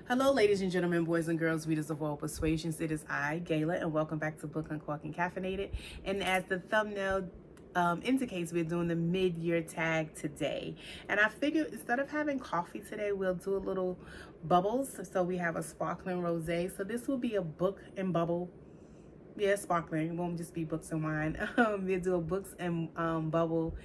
Hello, ladies and gentlemen, boys and girls, readers of all persuasions. It is I, Gayla, and welcome back to Book Uncorked and Caffeinated. And as the thumbnail indicates, we're doing the mid-year tag today. And I figured instead of having coffee today, we'll do a little bubbles. So we have a sparkling rosé. So this will be a book and bubble. Yeah, sparkling. It won't just be books and wine. We'll do a books and bubble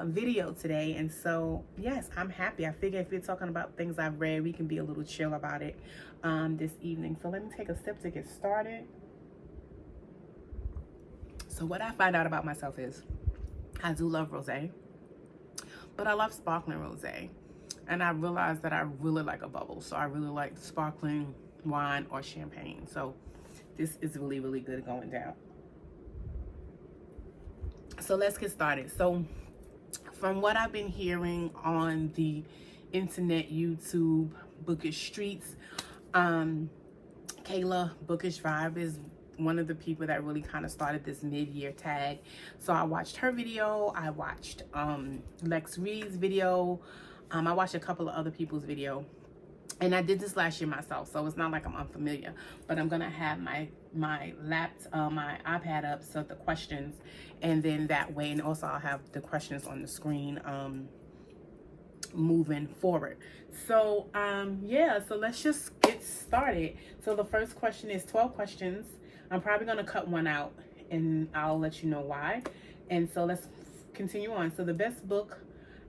video today. And so, yes, I'm happy. I figure if we're talking about things I've read, we can be a little chill about it this evening. So let me take a sip to get started. So what I find out about myself is I do love rosé, but I love sparkling rosé. And I realized that I really like a bubble. So I really like sparkling wine or champagne. So this is really, really good going down. So let's get started. So from what I've been hearing on the internet, YouTube, bookish streets, Kayla Bookish Vibe is one of the people that really kind of started this mid-year tag. So I watched her video. I watched Lex Reed's video. I watched a couple of other people's video. And I did this last year myself, so it's not like I'm unfamiliar. But I'm gonna have my laptop, my iPad up, so the questions, and then that way, and also I'll have the questions on the screen moving forward. So yeah, so let's just get started. So the first question is 12 questions. I'm probably gonna cut one out, and I'll let you know why. And so let's continue on. So the best book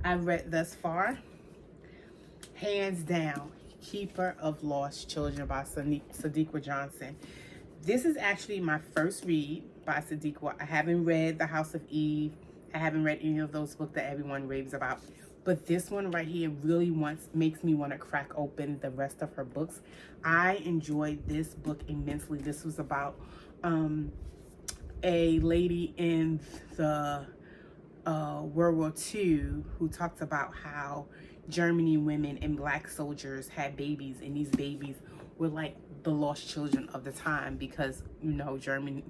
I've read thus far, hands down, Keeper of Lost Children by Sadiqa Johnson. This is actually my first read by Sadiqa. I haven't read The House of Eve. I haven't read any of those books that everyone raves about. But this one right here really makes me want to crack open the rest of her books. I enjoyed this book immensely. This was about a lady in the World War II who talked about how Germany women and black soldiers had babies, and these babies were like the lost children of the time because, you know, German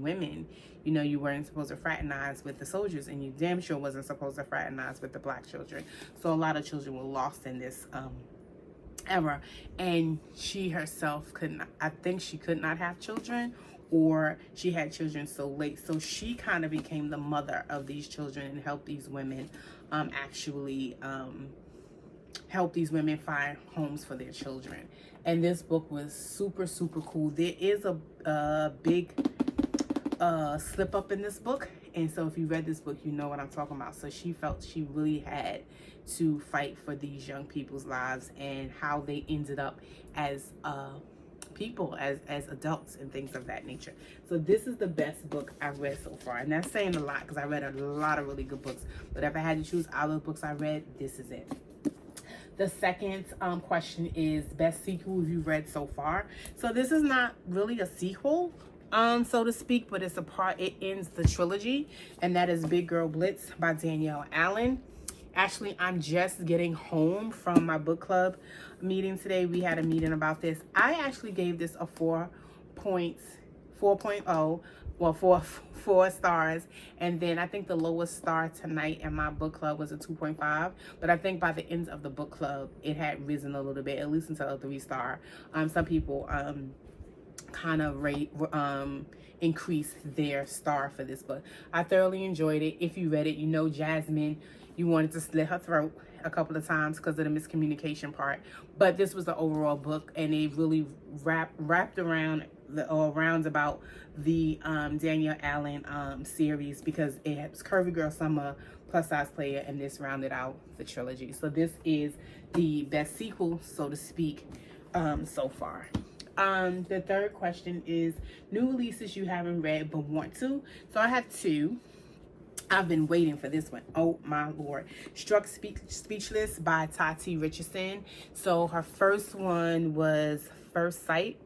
women, you know, you weren't supposed to fraternize with the soldiers, and you damn sure wasn't supposed to fraternize with the black children. So a lot of children were lost in this era, and she herself I think she could not have children, or she had children so late. So she kind of became the mother of these children and helped these women help these women find homes for their children. And this book was super, super cool. There is a big slip up in this book. And so if you read this book, you know what I'm talking about. So she felt she really had to fight for these young people's lives and how they ended up as people, as adults and things of that nature. So this is the best book I've read so far. And that's saying a lot because I read a lot of really good books. But if I had to choose out of the books I read, this is it. The second question is best sequel you've read so far. So this is not really a sequel, so to speak, but it ends the trilogy, and that is Big Girl Blitz by Danielle Allen. Actually, I'm just getting home from my book club meeting today. We had a meeting about this. I actually gave this a 4.0. Well, four stars, and then I think the lowest star tonight in my book club was a 2.5. But I think by the end of the book club, it had risen a little bit, at least until a 3-star. Some people kind of increase their star for this book. I thoroughly enjoyed it. If you read it, you know Jasmine, you wanted to slit her throat a couple of times because of the miscommunication part. But this was the overall book, and it really wrapped around about the Danielle Allen series, because it was Curvy Girl Summer, Plus Size Player, and this rounded out the trilogy. So this is the best sequel, so to speak, so far. The third question is new releases you haven't read but want to. So I have two. I've been waiting for this one. Oh my Lord. Struck Speechless by Tati Richardson. So her first one was First Sight,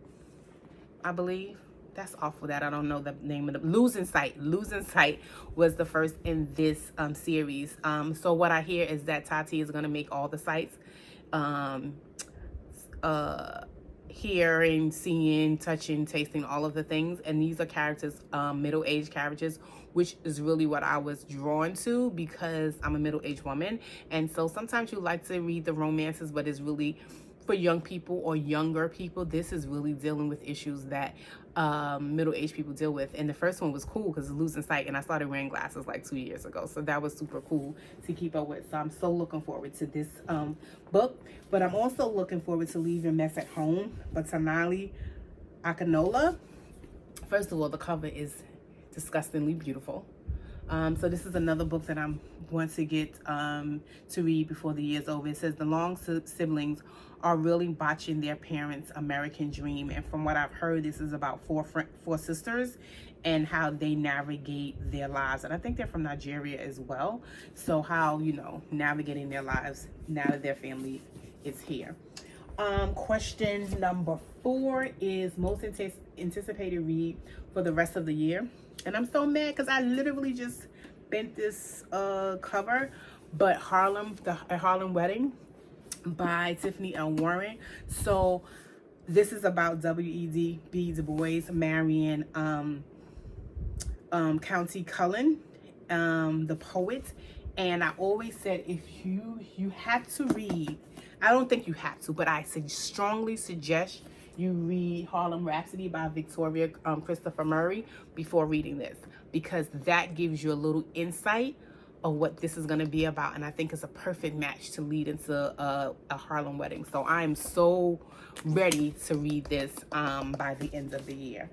I believe. That's awful that I don't know the name of the Losing Sight. Losing Sight was the first in this series. So what I hear is that Tati is gonna make all the sights. Hearing, seeing, touching, tasting, all of the things. And these are characters, middle-aged characters, which is really what I was drawn to because I'm a middle-aged woman. And so sometimes you like to read the romances, but it's really for young people or younger people. This is really dealing with issues that middle-aged people deal with. And the first one was cool because it's losing sight, and I started wearing glasses like 2 years ago, so that was super cool to keep up with. So I'm so looking forward to this book. But I'm also looking forward to Leave Your Mess at Home by Tanali Akinola. First of all, the cover is disgustingly beautiful. So this is another book that I'm going to get to read before the year's over. It says the Long siblings are really botching their parents' American dream. And from what I've heard, this is about four sisters and how they navigate their lives. And I think they're from Nigeria as well. So how, you know, navigating their lives now that their family is here. Question number 4 is most anticipated read for the rest of the year. And I'm so mad because I literally just bent this cover, but A Harlem Wedding by Tiffany L. Warren. So this is about W.E.B. Du Bois marrying County Cullen, the poet. And I always said, if you have to read, I don't think you have to, but I strongly suggest you read Harlem Rhapsody by Victoria Christopher Murray before reading this, because that gives you a little insight of what this is going to be about. And I think it's a perfect match to lead into a Harlem Wedding. So I'm so ready to read this by the end of the year.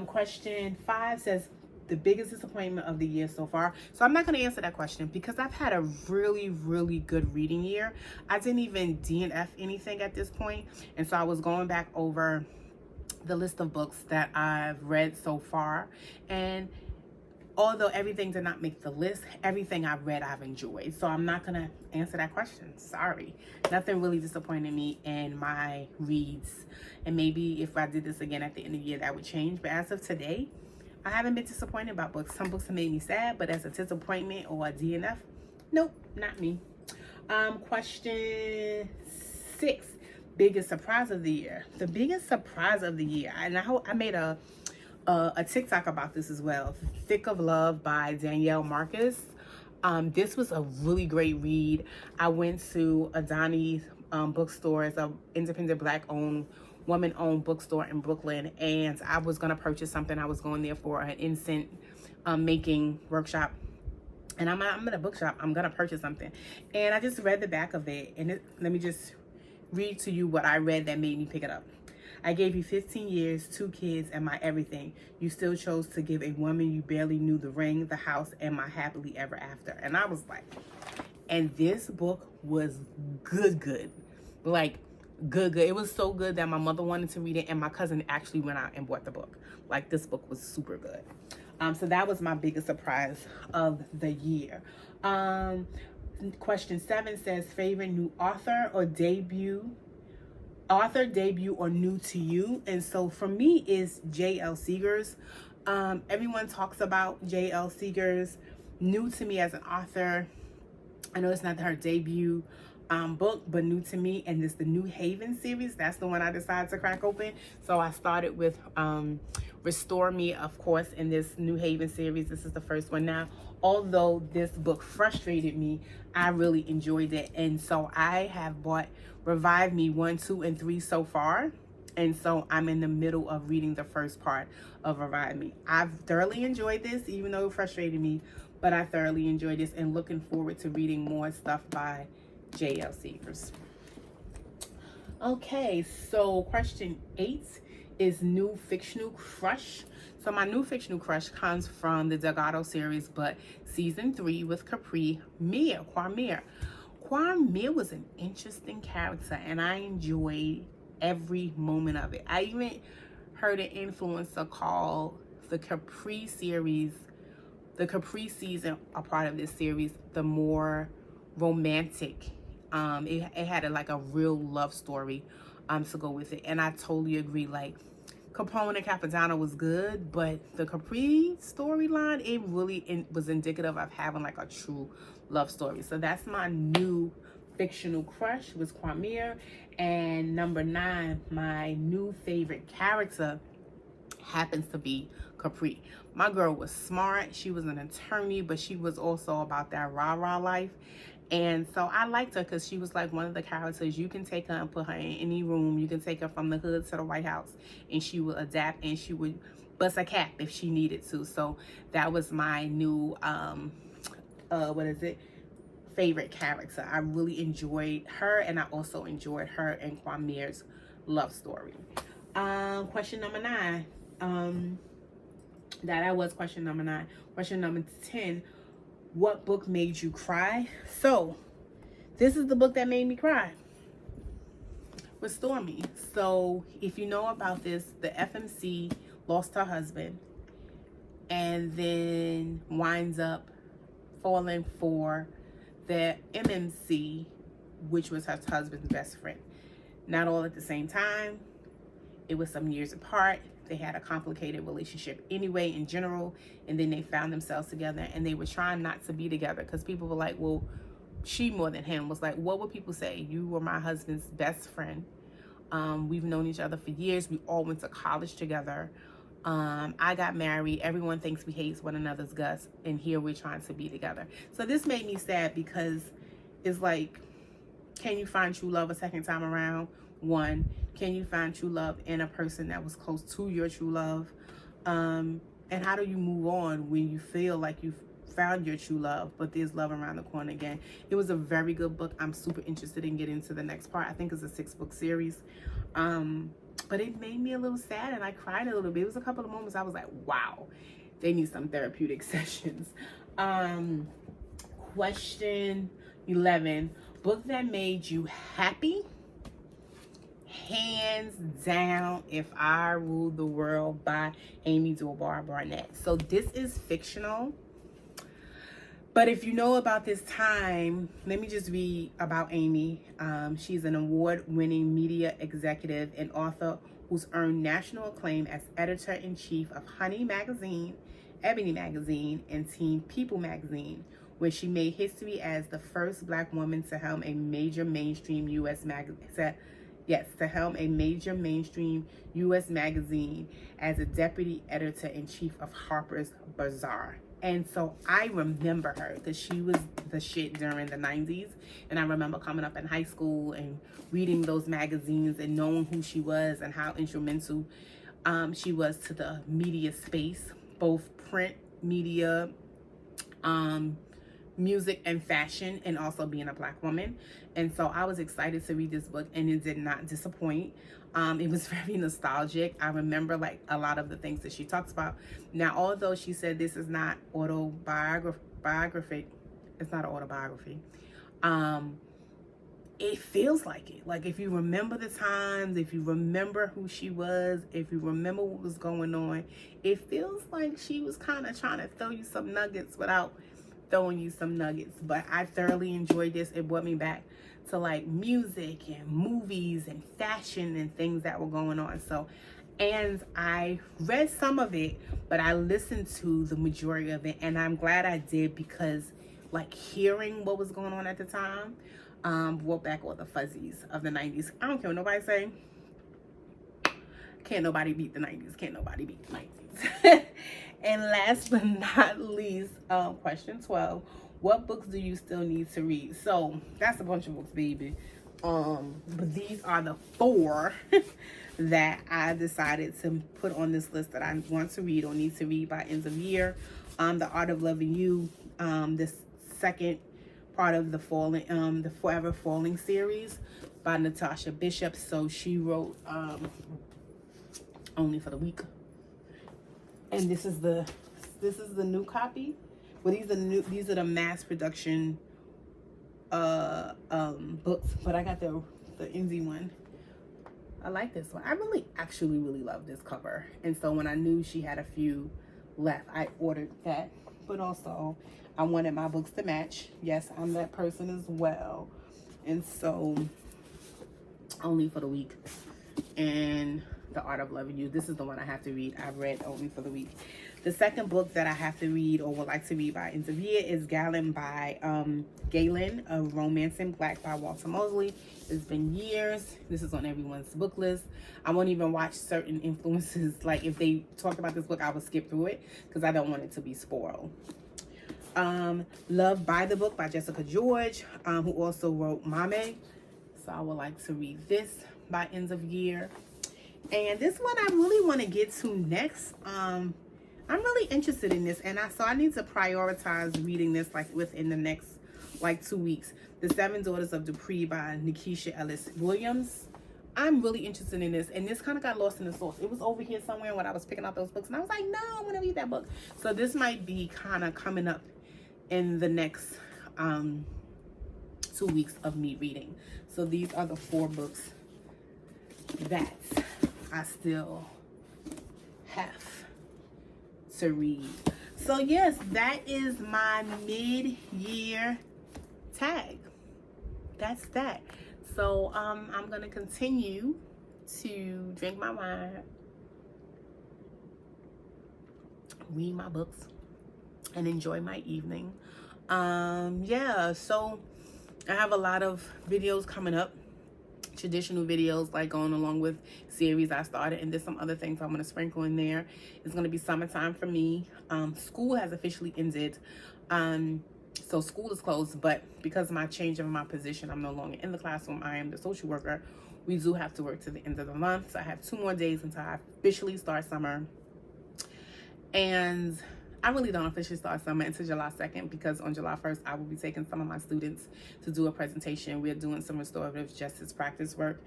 Question 5 says, the biggest disappointment of the year so far. So I'm not going to answer that question because I've had a really, really good reading year. I didn't even DNF anything at this point. And so I was going back over the list of books that I've read so far. And although everything did not make the list, everything I've read I've enjoyed. So I'm not going to answer that question. Sorry. Nothing really disappointed me in my reads. And maybe if I did this again at the end of the year, that would change. But as of today, I haven't been disappointed about books. Some books have made me sad, but as a disappointment or a DNF, nope, not me. Question 6, biggest surprise of the year. The biggest surprise of the year, and I made a TikTok about this as well. Thick of Love by Danielle Marcus. This was a really great read. I went to Adani's bookstore. It's an independent Black-owned, woman-owned bookstore in Brooklyn, and I was gonna purchase something. I was going there for an incense making workshop, and I'm at a bookshop. I'm gonna purchase something, and I just read the back of it, and let me just read to you what I read that made me pick it up. I gave you 15 years, 2 kids, and my everything. You still chose to give a woman you barely knew the ring, the house, and my happily ever after. And I was like, and this book was good. Like, good. It was so good that my mother wanted to read it, and my cousin actually went out and bought the book. Like, this book was super good. So that was my biggest surprise of the year. Question 7 says, favorite new author, debut, or new to you. And so for me is J.L. Seegers. Everyone talks about J.L. Seegers. New to me as an author. I know it's not her debut book, but new to me, and it's the New Haven series. That's the one I decided to crack open. So I started with Restore Me, of course, in this New Haven series. This is the first one. Now, although this book frustrated me, I really enjoyed it, and so I have bought Revive Me 1, 2, and 3 so far, and so I'm in the middle of reading the first part of Revive Me. I've thoroughly enjoyed this, even though it frustrated me, but I thoroughly enjoyed this, and looking forward to reading more stuff by J.L. Seegers. Okay, so question 8 is new fictional crush. So my new fictional crush comes from the Delgado series, but season 3 with Capri, Quamir. Quamir was an interesting character, and I enjoyed every moment of it. I even heard an influencer call the Capri series, the Capri season, a part of this series, the more romantic. It had like a real love story to go with it, and I totally agree. Like, Capone and Capodanno was good, but the Capri storyline, it really was indicative of having like a true love story. So that's my new fictional crush, was Quamir. And number 9, my new favorite character happens to be Capri. My girl was smart. She was an attorney, but she was also about that rah-rah life. And so I liked her because she was like one of the characters. You can take her and put her in any room. You can take her from the hood to the White House, and she would adapt, and she would bust a cap if she needed to. So that was my new favorite character. I really enjoyed her, and I also enjoyed her and Kwame's love story. Question number 9. That was question number 9. Question number 10. What book made you cry? So, this is the book that made me cry. Restore Me. So, if you know about this, the FMC lost her husband and then winds up falling for the MMC, which was her husband's best friend. Not all at the same time. It was some years apart. They had a complicated relationship anyway in general, and then they found themselves together, and they were trying not to be together because people were like, well, she more than him was like, what would people say? You were my husband's best friend. We've known each other for years. We all went to college together. I got married. Everyone thinks we hate one another's guts, and here we're trying to be together. So this made me sad because it's like, can you find true love a second time around? 1, can you find true love in a person that was close to your true love? And how do you move on when you feel like you've found your true love, but there's love around the corner again? It was a very good book. I'm super interested in getting to the next part. I think it's a 6-book series. But it made me a little sad, and I cried a little bit. It was a couple of moments I was like, wow, they need some therapeutic sessions. Question 11. Book that made you happy? Hands down, If I Ruled the World by Amy Dubois Barnett. So this is fictional, but if you know about this time, let me just read about Amy. She's an award-winning media executive and author who's earned national acclaim as editor-in-chief of Honey Magazine, Ebony Magazine, and Teen People Magazine, where she made history as the first Black woman to helm a major mainstream U.S. magazine. To helm a major mainstream U.S. magazine as a deputy editor-in-chief of Harper's Bazaar. And so I remember her because she was the shit during the 90s. And I remember coming up in high school and reading those magazines and knowing who she was and how instrumental she was to the media space, both print media, music and fashion, and also being a Black woman. And so I was excited to read this book, and it did not disappoint. It was very nostalgic. I remember like a lot of the things that she talks about. Now, although she said this is not autobiographic, it's not an autobiography. It feels like it. Like if you remember the times, if you remember who she was, if you remember what was going on, it feels like she was kind of trying to throw you some nuggets without throwing you some nuggets. But I thoroughly enjoyed this. It brought me back to like music and movies and fashion and things that were going on. So, and I read some of it, but I listened to the majority of it, and I'm glad I did because like hearing what was going on at the time brought back all the fuzzies of the 90s. I don't care what nobody say. Can't nobody beat the 90s. Can't nobody beat the 90s. And last but not least, question 12. What books do you still need to read? So that's a bunch of books, baby. But these are the 4 that I decided to put on this list that I want to read or need to read by end of year. The Art of Loving You, the second part of the Forever Falling series by Natasha Bishop. So she wrote Only for the Weak. And this is the new copy. Well, these are the mass production books, but I got the NZ one. I like this one. I actually really love this cover. And so when I knew she had a few left, I ordered that. But also, I wanted my books to match. Yes, I'm that person as well. And so, Only for the Weak and The Art of Loving You. This is the one I have to read. I've read Only for the Weak. The second book that I have to read or would like to read by end of year is Galen by Galen, A Romance in Black by Walter Mosley. It's been years. This is on everyone's book list. I won't even watch certain influences. Like if they talk about this book, I will skip through it because I don't want it to be spoiled. Love by the Book by Jessica George, who also wrote Mame. So I would like to read this by end of year. And this one I really want to get to next. I'm really interested in this, and I need to prioritize reading this like within the next like 2 weeks. The Seven Daughters of Dupree by Nikisha Ellis Williams. I'm really interested in this, and this kind of got lost in the sauce. It was over here somewhere when I was picking out those books, and I was like, no, I want to read that book. So this might be kind of coming up in the next 2 weeks of me reading. So these are the 4 books that I still have to read. So yes, that is my mid-year tag. That's that. So I'm gonna continue to drink my wine, read my books, and enjoy my evening. Yeah, so I have a lot of videos coming up, traditional videos like going along with series I started, and there's some other things I'm gonna sprinkle in there. It's gonna be summertime for me. School has officially ended. So school is closed, but because of my change of my position, I'm no longer in the classroom. I am the social worker. We do have to work to the end of the month. So I have 2 more days until I officially start summer. And I really don't officially start summer until July 2nd, because on July 1st, I will be taking some of my students to do a presentation. We're doing some restorative justice practice work,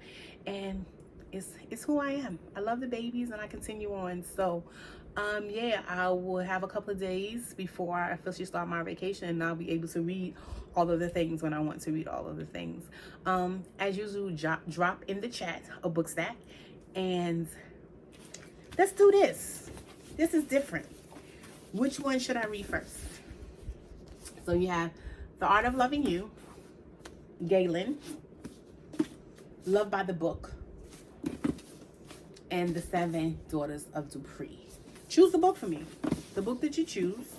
and it's who I am. I love the babies, and I continue on. So yeah, I will have a couple of days before I officially start my vacation, and I'll be able to read all of the things when I want to read all of the things. As usual, drop in the chat a book stack, and let's do this. This is different. Which one should I read first? So you have The Art of Loving You, Galen, Love by the Book, and The Seven Daughters of Dupree. Choose the book for me. The book that you choose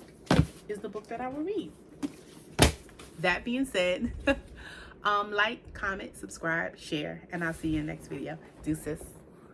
is the book that I will read. That being said, like, comment, subscribe, share, and I'll see you in the next video. Deuces.